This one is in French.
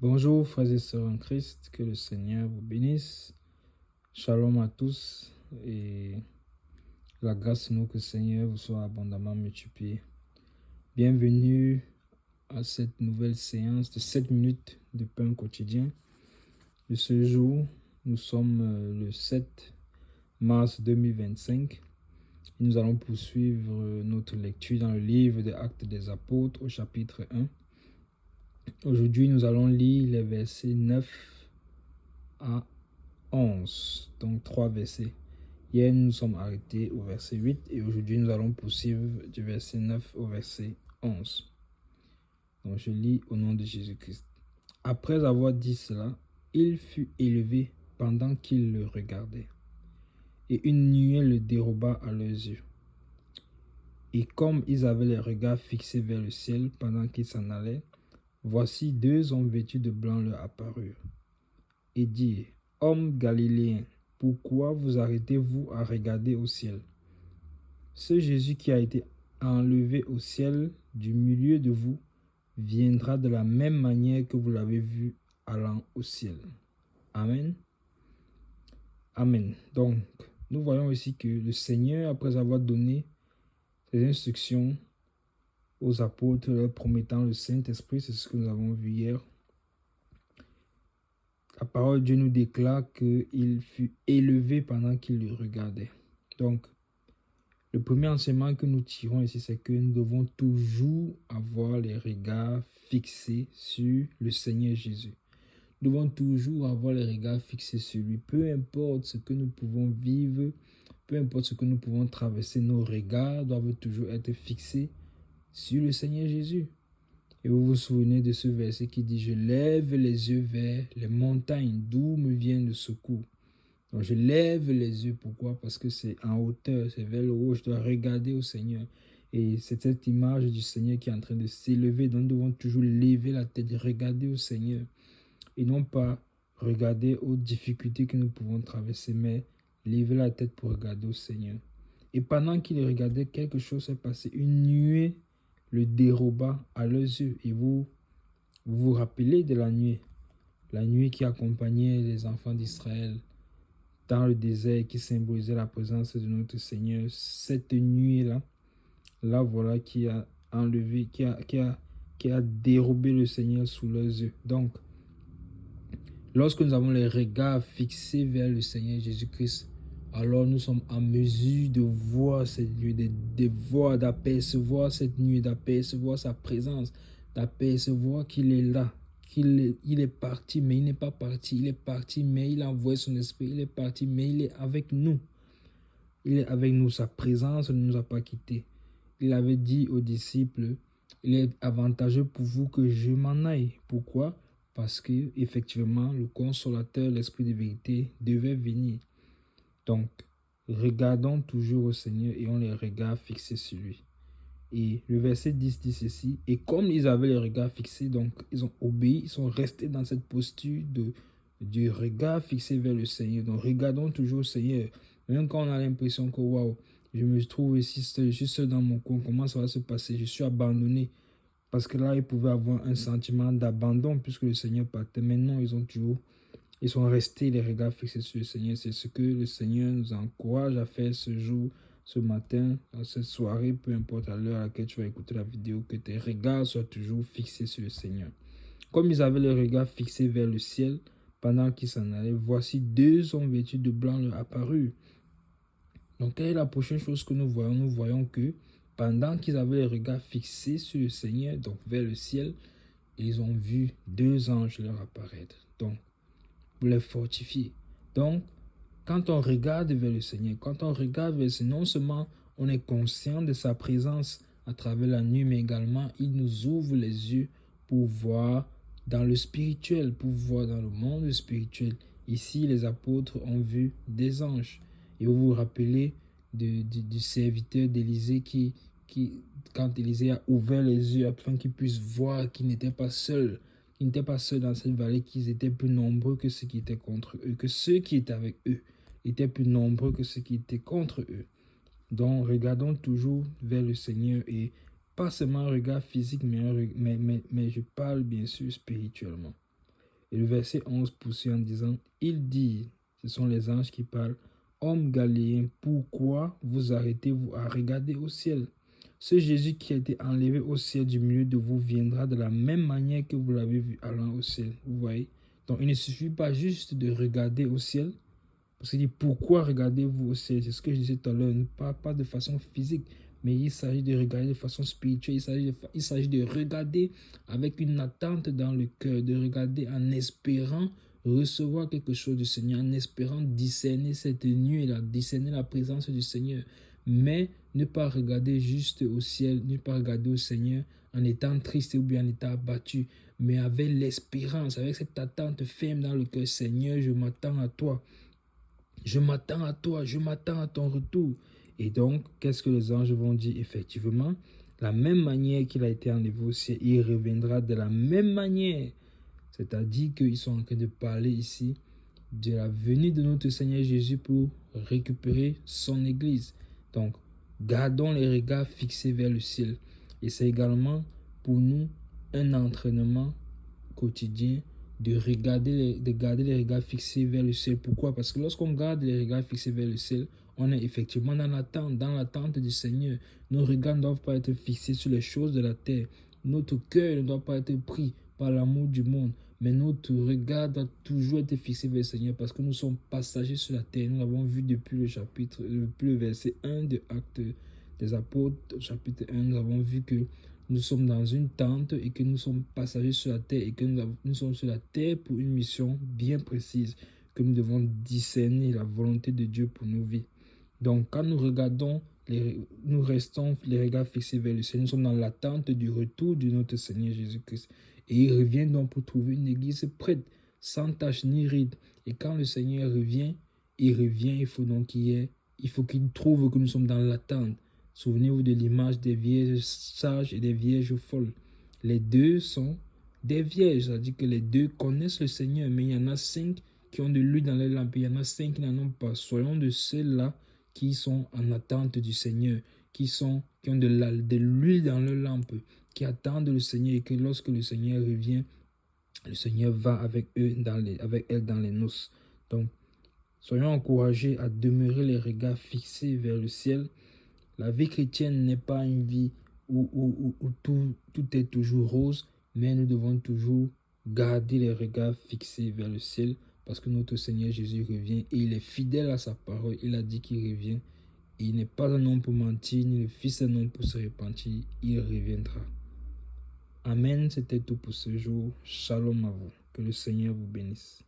Bonjour frères et sœurs en Christ, que le Seigneur vous bénisse. Shalom à tous et la grâce de notre Seigneur vous soit abondamment multipliée. Bienvenue à cette nouvelle séance de 7 minutes de pain quotidien. De ce jour, nous sommes le 7 mars 2025 et nous allons poursuivre notre lecture dans le livre des Actes des Apôtres au chapitre 1. Aujourd'hui, nous allons lire les versets 9 à 11, donc 3 versets. Hier, nous sommes arrêtés au verset 8 et aujourd'hui, nous allons poursuivre du verset 9 au verset 11. Donc, je lis au nom de Jésus-Christ. Après avoir dit cela, il fut élevé pendant qu'ils le regardaient. Et une nuée le déroba à leurs yeux. Et comme ils avaient les regards fixés vers le ciel pendant qu'ils s'en allaient, voici deux hommes vêtus de blanc leur apparurent. Et dirent: Hommes galiléens, pourquoi vous arrêtez-vous à regarder au ciel? Ce Jésus qui a été enlevé au ciel du milieu de vous viendra de la même manière que vous l'avez vu allant au ciel. Amen. Amen. Donc, nous voyons ici que le Seigneur, après avoir donné ses instructions aux apôtres, leur promettant le Saint-Esprit, c'est ce que nous avons vu hier, la parole de Dieu nous déclare qu'il fut élevé pendant qu'il le regardait. Donc, le premier enseignement que nous tirons ici, c'est que nous devons toujours avoir les regards fixés sur le Seigneur Jésus. Nous devons toujours avoir les regards fixés sur lui. Peu importe ce que nous pouvons vivre, peu importe ce que nous pouvons traverser, nos regards doivent toujours être fixés sur le Seigneur Jésus. Et vous vous souvenez de ce verset qui dit: Je lève les yeux vers les montagnes, d'où me vient le secours. Donc je lève les yeux, pourquoi? Parce que c'est en hauteur, c'est vers le haut, je dois regarder au Seigneur. Et c'est cette image du Seigneur qui est en train de s'élever, donc nous devons toujours lever la tête, regarder au Seigneur. Et non pas regarder aux difficultés que nous pouvons traverser, mais lever la tête pour regarder au Seigneur. Et pendant qu'il regardait, quelque chose s'est passé, une nuée le déroba à leurs yeux. Et vous rappelez de la nuée qui accompagnait les enfants d'Israël dans le désert, qui symbolisait la présence de notre Seigneur. Cette nuée-là, là voilà, qui a enlevé, qui a dérobé le Seigneur sous leurs yeux. Donc, lorsque nous avons les regards fixés vers le Seigneur Jésus-Christ, alors nous sommes en mesure de voir cette nuée, de voir, d'apercevoir cette nuée, d'apercevoir sa présence, d'apercevoir qu'il est là, qu'il est parti, mais il n'est pas parti. Il est parti, mais il a envoyé son esprit. Il est parti, mais il est avec nous. Il est avec nous. Sa présence ne nous a pas quittés. Il avait dit aux disciples: il est avantageux pour vous que je m'en aille. Pourquoi? Parce que effectivement, le consolateur, l'esprit de vérité, devait venir. Donc, regardons toujours au Seigneur et on les regards fixés sur lui. Et le verset 10 dit ceci: et comme ils avaient les regards fixés, donc ils ont obéi, ils sont restés dans cette posture du regard fixé vers le Seigneur. Donc, regardons toujours au Seigneur. Même quand on a l'impression que, waouh, je me trouve ici seul, je suis seul dans mon coin, comment ça va se passer? Je suis abandonné. Parce que là, ils pouvaient avoir un sentiment d'abandon puisque le Seigneur partait. Maintenant, ils sont restés les regards fixés sur le Seigneur. C'est ce que le Seigneur nous encourage à faire ce jour, ce matin, cette soirée, peu importe à l'heure à laquelle tu vas écouter la vidéo, que tes regards soient toujours fixés sur le Seigneur. Comme ils avaient les regards fixés vers le ciel, pendant qu'ils s'en allaient, voici deux hommes vêtus de blanc leur apparurent. Donc, quelle est la prochaine chose que nous voyons? Nous voyons que pendant qu'ils avaient les regards fixés sur le Seigneur, donc vers le ciel, ils ont vu deux anges leur apparaître. Donc, pour les fortifier. Donc, quand on regarde vers le Seigneur, quand on regarde vers le Seigneur, non seulement on est conscient de sa présence à travers la nuit, mais également il nous ouvre les yeux pour voir dans le spirituel, pour voir dans le monde spirituel. Ici, les apôtres ont vu des anges. Et vous vous rappelez du serviteur d'Élisée qui, quand Élisée a ouvert les yeux afin qu'il puisse voir qu'il n'était pas seul, ils n'étaient pas seuls dans cette vallée, qu'ils étaient plus nombreux que ceux qui étaient contre eux, que ceux qui étaient avec eux étaient plus nombreux que ceux qui étaient contre eux. Donc, regardons toujours vers le Seigneur et pas seulement un regard physique, mais je parle bien sûr spirituellement. Et le verset 11 poursuit en disant, il dit, ce sont les anges qui parlent, hommes galiléens, pourquoi vous arrêtez-vous à regarder au ciel? Ce Jésus qui a été enlevé au ciel du milieu de vous viendra de la même manière que vous l'avez vu allant au ciel. Vous voyez? Donc, il ne suffit pas juste de regarder au ciel. Parce qu'il dit, pourquoi regardez-vous au ciel? C'est ce que je disais tout à l'heure, pas de façon physique, mais il s'agit de regarder de façon spirituelle. Il s'agit de regarder avec une attente dans le cœur, de regarder en espérant recevoir quelque chose du Seigneur, en espérant discerner cette nuit, discerner la présence du Seigneur. Mais ne pas regarder juste au ciel, ne pas regarder au Seigneur en étant triste ou bien en étant abattu, mais avec l'espérance, avec cette attente ferme dans le cœur. Seigneur, je m'attends à toi. Je m'attends à toi, je m'attends à ton retour. Et donc, qu'est-ce que les anges vont dire? Effectivement, la même manière qu'il a été enlevé au ciel, il reviendra de la même manière. C'est-à-dire qu'ils sont en train de parler ici de la venue de notre Seigneur Jésus pour récupérer son Église. Donc, gardons les regards fixés vers le ciel. Et c'est également pour nous un entraînement quotidien de garder les regards fixés vers le ciel. Pourquoi? Parce que lorsqu'on garde les regards fixés vers le ciel, on est effectivement dans l'attente du Seigneur. Nos regards ne doivent pas être fixés sur les choses de la terre. Notre cœur ne doit pas être pris par l'amour du monde, mais notre regard doit toujours être fixé vers le Seigneur parce que nous sommes passagers sur la terre. Nous l'avons vu depuis le verset 1 de Actes des Apôtres, chapitre 1, nous avons vu que nous sommes dans une tente et que nous sommes passagers sur la terre et que nous sommes sur la terre pour une mission bien précise, que nous devons discerner la volonté de Dieu pour nos vies. Donc, quand nous regardons, nous restons les regards fixés vers le Seigneur, nous sommes dans l'attente du retour de notre Seigneur Jésus-Christ. Et il revient donc pour trouver une église prête, sans tache ni ride. Et quand le Seigneur revient, il faut donc qu'il trouve que nous sommes dans l'attente. Souvenez-vous de l'image des vierges sages et des vierges folles. Les deux sont des vierges, c'est-à-dire que les deux connaissent le Seigneur, mais il y en a 5 qui ont de l'huile dans les lampes, il y en a 5 qui n'en ont pas. Soyons de ceux-là qui sont en attente du Seigneur, qui ont de l'huile dans leurs lampes, qui attendent le Seigneur et que lorsque le Seigneur revient, le Seigneur va avec elles dans les noces. Donc, soyons encouragés à demeurer les regards fixés vers le ciel. La vie chrétienne n'est pas une vie où tout est toujours rose, mais nous devons toujours garder les regards fixés vers le ciel parce que notre Seigneur Jésus revient et il est fidèle à sa parole. Il a dit qu'il revient. Il n'est pas un homme pour mentir, ni le fils d'un homme pour se repentir. Il reviendra. Amen. C'était tout pour ce jour. Shalom à vous. Que le Seigneur vous bénisse.